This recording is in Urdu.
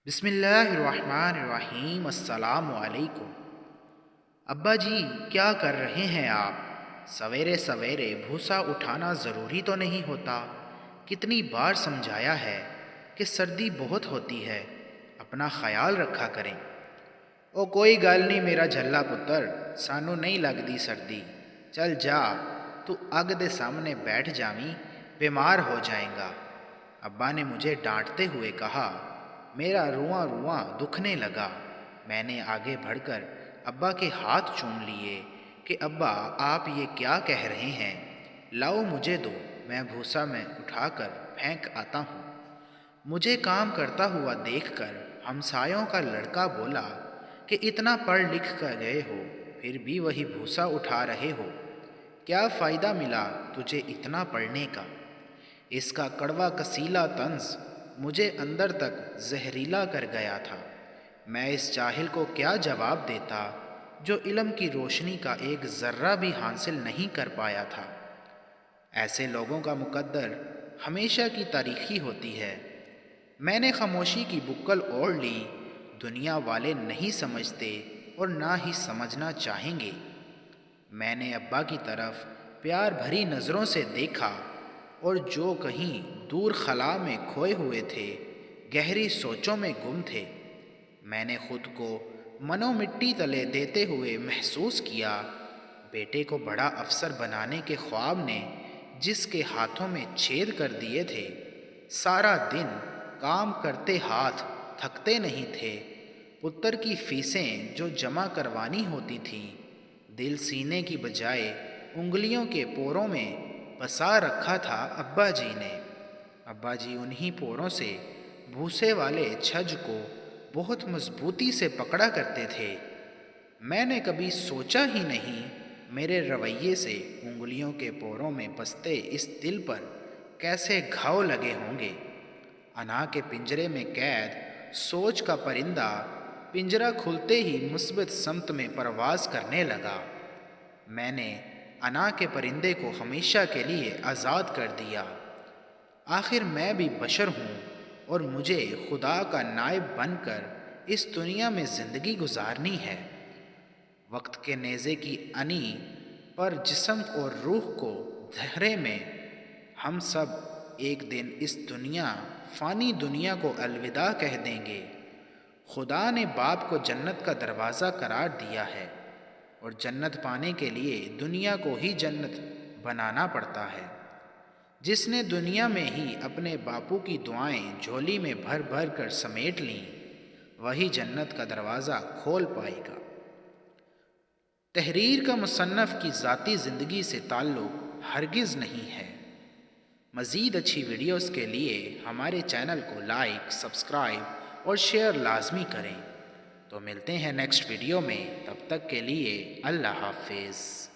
بسم اللہ الرحمن الرحیم۔ السلام علیکم۔ ابا جی کیا کر رہے ہیں آپ؟ سویرے سویرے بھوسا اٹھانا ضروری تو نہیں ہوتا؟ کتنی بار سمجھایا ہے کہ سردی بہت ہوتی ہے، اپنا خیال رکھا کریں۔ او کوئی گل نہیں میرا جھلا پتر، سانو نہیں لگدی سردی، چل جا تو اگ دے سامنے بیٹھ جاویں، بیمار ہو جائیں گا۔ ابا نے مجھے ڈانٹتے ہوئے کہا۔ میرا رواں رواں دکھنے لگا۔ میں نے آگے بڑھ کر ابا کے ہاتھ چوم لیے کہ ابا آپ یہ کیا کہہ رہے ہیں؟ لاؤ مجھے دو، میں بھوسا میں اٹھا کر پھینک آتا ہوں۔ مجھے کام کرتا ہوا دیکھ کر ہمسایوں کا لڑکا بولا کہ اتنا پڑھ لکھ کر گئے ہو پھر بھی وہی بھوسا اٹھا رہے ہو، کیا فائدہ ملا تجھے اتنا پڑھنے کا؟ اس کا کڑوا کسیلا طنز مجھے اندر تک زہریلا کر گیا تھا۔ میں اس جاہل کو کیا جواب دیتا جو علم کی روشنی کا ایک ذرہ بھی حاصل نہیں کر پایا تھا؟ ایسے لوگوں کا مقدر ہمیشہ کی تاریخی ہوتی ہے۔ میں نے خاموشی کی بکل اوڑھ لی۔ دنیا والے نہیں سمجھتے اور نہ ہی سمجھنا چاہیں گے۔ میں نے ابا کی طرف پیار بھری نظروں سے دیکھا اور جو کہیں دور خلا میں کھوئے ہوئے تھے، گہری سوچوں میں گم تھے، میں نے خود کو منو مٹی تلے دیتے ہوئے محسوس کیا۔ بیٹے کو بڑا افسر بنانے کے خواب نے جس کے ہاتھوں میں چھید کر دیے تھے، سارا دن کام کرتے ہاتھ تھکتے نہیں تھے۔ پتر کی فیسیں جو جمع کروانی ہوتی تھیں، دل سینے کی بجائے انگلیوں کے پوروں میں بسا رکھا تھا ابا جی نے۔ ابا جی انہی پوروں سے بھوسے والے چھج کو بہت مضبوطی سے پکڑا کرتے تھے۔ میں نے کبھی سوچا ہی نہیں میرے رویے سے انگلیوں کے پوروں میں بستے اس دل پر کیسے گھاؤ لگے ہوں گے۔ انا کے پنجرے میں قید سوچ کا پرندہ پنجرہ کھلتے ہی مثبت سمت میں پرواز کرنے لگا۔ میں نے انا کے پرندے کو ہمیشہ کے لیے آزاد کر دیا۔ آخر میں بھی بشر ہوں اور مجھے خدا کا نائب بن کر اس دنیا میں زندگی گزارنی ہے۔ وقت کے نیزے کی انی پر جسم اور روح کو دھرے میں ہم سب ایک دن اس دنیا فانی دنیا کو الوداع کہہ دیں گے۔ خدا نے باپ کو جنت کا دروازہ قرار دیا ہے اور جنت پانے کے لیے دنیا کو ہی جنت بنانا پڑتا ہے۔ جس نے دنیا میں ہی اپنے باپو کی دعائیں جھولی میں بھر بھر کر سمیٹ لیں، وہی جنت کا دروازہ کھول پائے گا۔ تحریر کا مصنف کی ذاتی زندگی سے تعلق ہرگز نہیں ہے۔ مزید اچھی ویڈیوز کے لیے ہمارے چینل کو لائک، سبسکرائب اور شیئر لازمی کریں۔ تو ملتے ہیں نیکسٹ ویڈیو میں، تب تک کے لیے اللہ حافظ۔